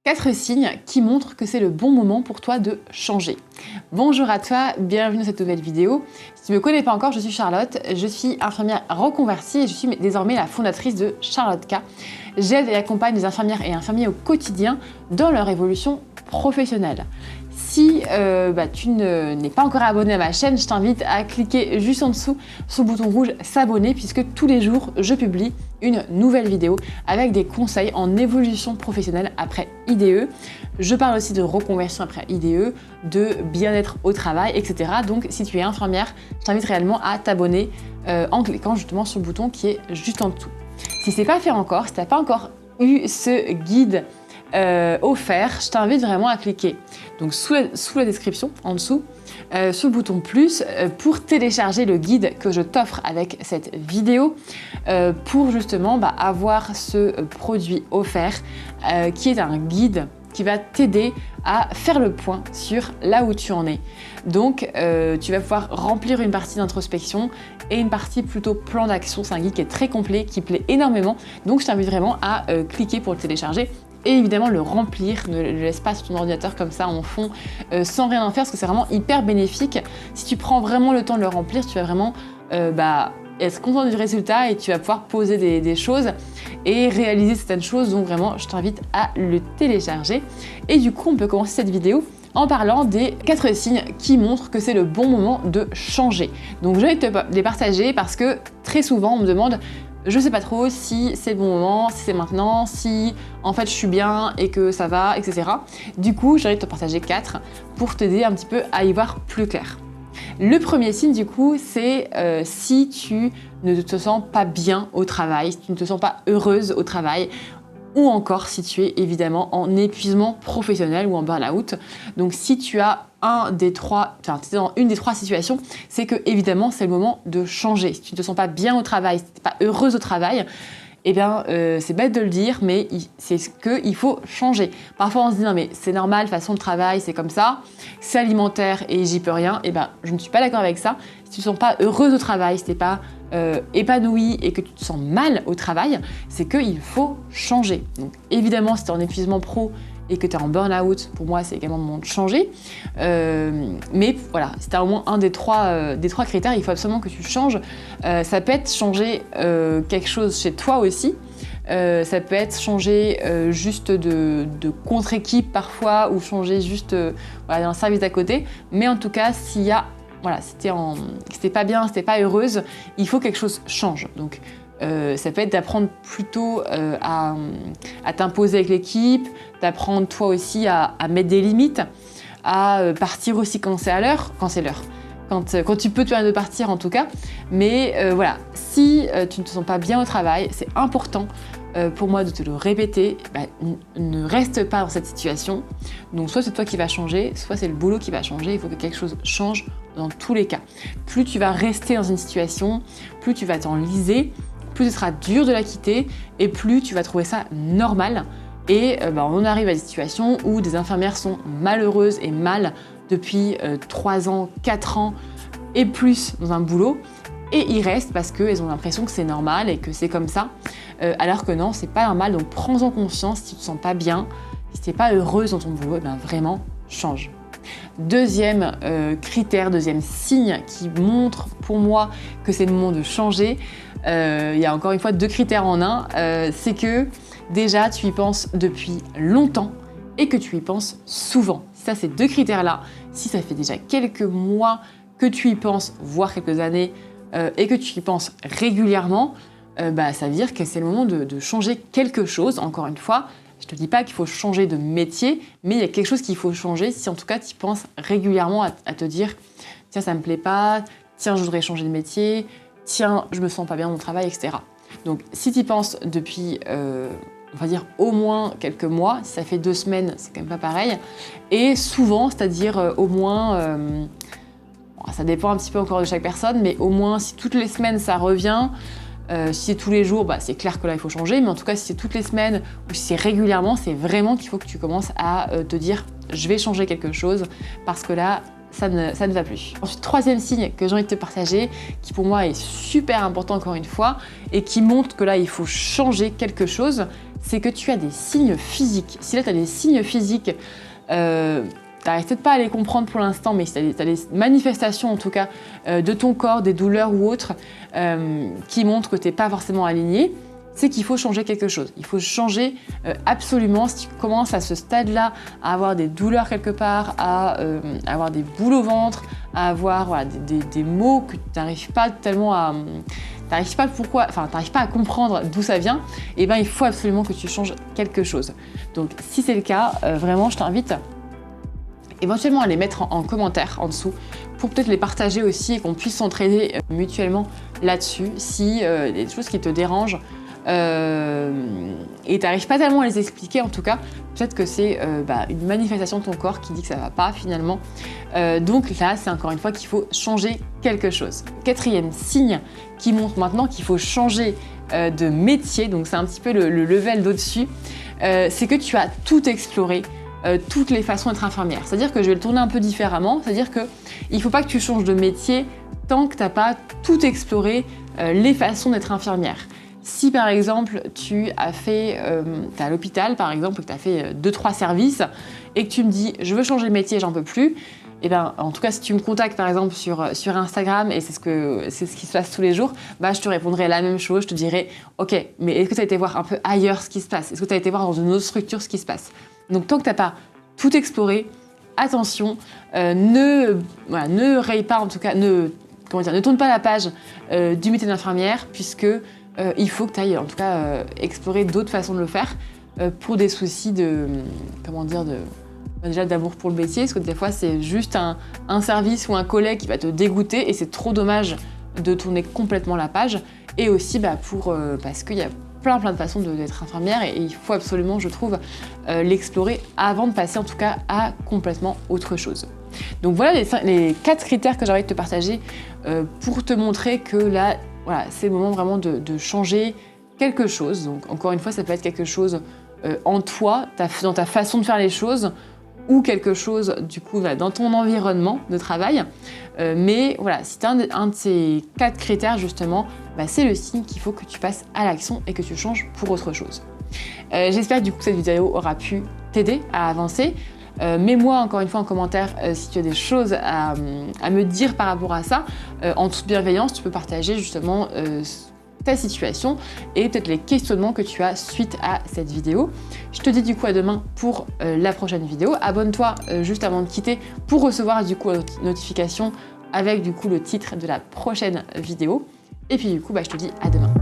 4 signes qui montrent que c'est le bon moment pour toi de changer. Bonjour à toi, bienvenue dans cette nouvelle vidéo. Si tu ne me connais pas encore, je suis Charlotte, je suis infirmière reconvertie et je suis désormais la fondatrice de Charlotte K. J'aide et accompagne les infirmières et infirmiers au quotidien dans leur évolution professionnelle. Si tu n'es pas encore abonné à ma chaîne, je t'invite à cliquer juste en dessous sur le bouton rouge s'abonner puisque tous les jours, je publie une nouvelle vidéo avec des conseils en évolution professionnelle après IDE. Je parle aussi de reconversion après IDE, de bien-être au travail, etc. Donc si tu es infirmière, je t'invite réellement à t'abonner en cliquant justement sur le bouton qui est juste en dessous. Si ce n'est pas fait encore, si tu n'as pas encore eu ce guide offert, je t'invite vraiment à cliquer donc sous la description en dessous sur le bouton plus pour télécharger le guide que je t'offre avec cette vidéo pour justement avoir ce produit offert qui est un guide qui va t'aider à faire le point sur là où tu en es. Donc tu vas pouvoir remplir une partie d'introspection et une partie plutôt plan d'action. C'est un guide qui est très complet, qui plaît énormément. Donc je t'invite vraiment à cliquer pour le télécharger et évidemment le remplir. Ne le laisse pas sur ton ordinateur comme ça en fond sans rien en faire parce que c'est vraiment hyper bénéfique. Si tu prends vraiment le temps de le remplir, tu vas vraiment être content du résultat et tu vas pouvoir poser des choses et réaliser certaines choses. Donc vraiment, je t'invite à le télécharger. Et du coup, on peut commencer cette vidéo en parlant des 4 signes qui montrent que c'est le bon moment de changer. Donc je vais te les partager parce que très souvent, on me demande je sais pas trop si c'est le bon moment, si c'est maintenant, si en fait je suis bien et que ça va, etc. Du coup, j'ai envie de te partager 4 pour t'aider un petit peu à y voir plus clair. Le premier signe du coup, c'est si tu ne te sens pas bien au travail, si tu ne te sens pas heureuse au travail, ou encore si tu es évidemment en épuisement professionnel ou en burn-out. Donc si tu as une des 3 situations, c'est que évidemment c'est le moment de changer. Si tu ne te sens pas bien au travail, si tu n'es pas heureuse au travail, eh bien c'est bête de le dire, mais c'est ce qu'il faut changer. Parfois on se dit non mais c'est normal, de toute façon le travail c'est comme ça, c'est alimentaire et j'y peux rien. Eh bien je ne suis pas d'accord avec ça. Si tu ne te sens pas heureuse au travail, si tu n'es pas épanouie et que tu te sens mal au travail, c'est qu'il faut changer. Donc évidemment si tu es en épuisement pro et que tu es en burn-out, pour moi c'est également le moment de changer. Mais voilà, si tu as au moins un des trois critères, il faut absolument que tu changes. Ça peut être changer quelque chose chez toi aussi. Ça peut être changer juste de contre-équipe parfois ou changer juste d'un service d'à côté. Mais en tout cas, si t'es pas bien, si t'es pas heureuse, il faut que quelque chose change. Donc ça peut être d'apprendre plutôt à t'imposer avec l'équipe, d'apprendre toi aussi à mettre des limites, à partir aussi quand c'est l'heure, quand tu peux te permettre de partir en tout cas. Mais voilà, si tu ne te sens pas bien au travail, c'est important pour moi de te le répéter, ne reste pas dans cette situation. Donc soit c'est toi qui vas changer, soit c'est le boulot qui va changer, il faut que quelque chose change dans tous les cas. Plus tu vas rester dans une situation, plus tu vas t'enliser, plus ce sera dur de la quitter et plus tu vas trouver ça normal. Et on arrive à des situations où des infirmières sont malheureuses et mal depuis 3 ans, 4 ans et plus dans un boulot. Et ils restent parce qu'elles ont l'impression que c'est normal et que c'est comme ça. Alors que non, c'est pas normal. Donc prends-en conscience si tu te sens pas bien, si tu n'es pas heureuse dans ton boulot, vraiment change. Deuxième critère, deuxième signe qui montre pour moi que c'est le moment de changer, il y a encore une fois 2 critères en un, c'est que déjà tu y penses depuis longtemps et que tu y penses souvent. Ça, ces 2 critères-là, si ça fait déjà quelques mois que tu y penses, voire quelques années, et que tu y penses régulièrement, ça veut dire que c'est le moment de changer quelque chose. Encore une fois, je ne te dis pas qu'il faut changer de métier, mais il y a quelque chose qu'il faut changer si en tout cas tu y penses régulièrement à te dire « Tiens, ça ne me plaît pas, tiens, je voudrais changer de métier, tiens, je me sens pas bien dans mon travail, etc. » Donc si tu y penses depuis, on va dire au moins quelques mois, si ça fait 2 semaines, c'est quand même pas pareil, et souvent, c'est-à-dire au moins... ça dépend un petit peu encore de chaque personne, mais au moins si toutes les semaines ça revient, si c'est tous les jours, c'est clair que là il faut changer, mais en tout cas si c'est toutes les semaines ou si c'est régulièrement, c'est vraiment qu'il faut que tu commences à te dire je vais changer quelque chose parce que là ça ne va plus. Ensuite, 3e signe que j'ai envie de te partager, qui pour moi est super important encore une fois, et qui montre que là il faut changer quelque chose, c'est que tu as des signes physiques. Si là, tu as des signes physiques, tu n'arrives peut-être pas à les comprendre pour l'instant, mais si tu as des manifestations en tout cas de ton corps, des douleurs ou autres, qui montrent que tu n'es pas forcément aligné, c'est qu'il faut changer quelque chose. Il faut changer absolument. Si tu commences à ce stade-là à avoir des douleurs quelque part, à avoir des boules au ventre, à avoir voilà, des maux que tu n'arrives pas tellement à... t'arrives pas à comprendre d'où ça vient, et ben il faut absolument que tu changes quelque chose. Donc si c'est le cas, vraiment je t'invite éventuellement à les mettre en commentaire en dessous pour peut-être les partager aussi et qu'on puisse s'entraider mutuellement là-dessus si il y a des choses qui te dérangent et tu n'arrives pas tellement à les expliquer en tout cas, peut-être que c'est une manifestation de ton corps qui dit que ça ne va pas finalement. Donc là, c'est encore une fois qu'il faut changer quelque chose. Quatrième signe qui montre maintenant qu'il faut changer de métier, donc c'est un petit peu le level d'au-dessus, c'est que tu as tout exploré, toutes les façons d'être infirmière. C'est-à-dire que je vais le tourner un peu différemment, c'est-à-dire qu'il ne faut pas que tu changes de métier tant que tu n'as pas tout exploré les façons d'être infirmière. Si par exemple tu as fait, tu es à l'hôpital par exemple, que tu as fait 2-3 services et que tu me dis je veux changer de métier, j'en peux plus, et bien en tout cas si tu me contactes par exemple sur Instagram et c'est ce qui se passe tous les jours, je te répondrai la même chose, je te dirai ok, mais est-ce que tu as été voir un peu ailleurs ce qui se passe? Est-ce que tu as été voir dans une autre structure ce qui se passe? Donc tant que tu n'as pas tout exploré, attention, ne raye pas en tout cas, ne tourne pas la page du métier d'infirmière puisque il faut que tu ailles en tout cas explorer d'autres façons de le faire pour des soucis déjà d'amour pour le métier, parce que des fois c'est juste un service ou un collègue qui va te dégoûter et c'est trop dommage de tourner complètement la page, et aussi parce qu'il y a plein de façons d'être infirmière et il faut absolument, je trouve, l'explorer avant de passer en tout cas à complètement autre chose. Donc voilà les 4 critères que j'ai envie de te partager pour te montrer que là, voilà, c'est le moment vraiment de changer quelque chose. Donc encore une fois, ça peut être quelque chose en toi, dans ta façon de faire les choses, ou quelque chose du coup dans ton environnement de travail. Mais voilà, si tu as un de ces 4 critères justement, c'est le signe qu'il faut que tu passes à l'action et que tu changes pour autre chose. J'espère que du coup cette vidéo aura pu t'aider à avancer. Mets-moi encore une fois en commentaire si tu as des choses à me dire par rapport à ça. En toute bienveillance, tu peux partager justement ta situation et peut-être les questionnements que tu as suite à cette vidéo. Je te dis du coup à demain pour la prochaine vidéo. Abonne-toi juste avant de quitter pour recevoir du coup la notification avec du coup le titre de la prochaine vidéo. Et puis du coup, je te dis à demain.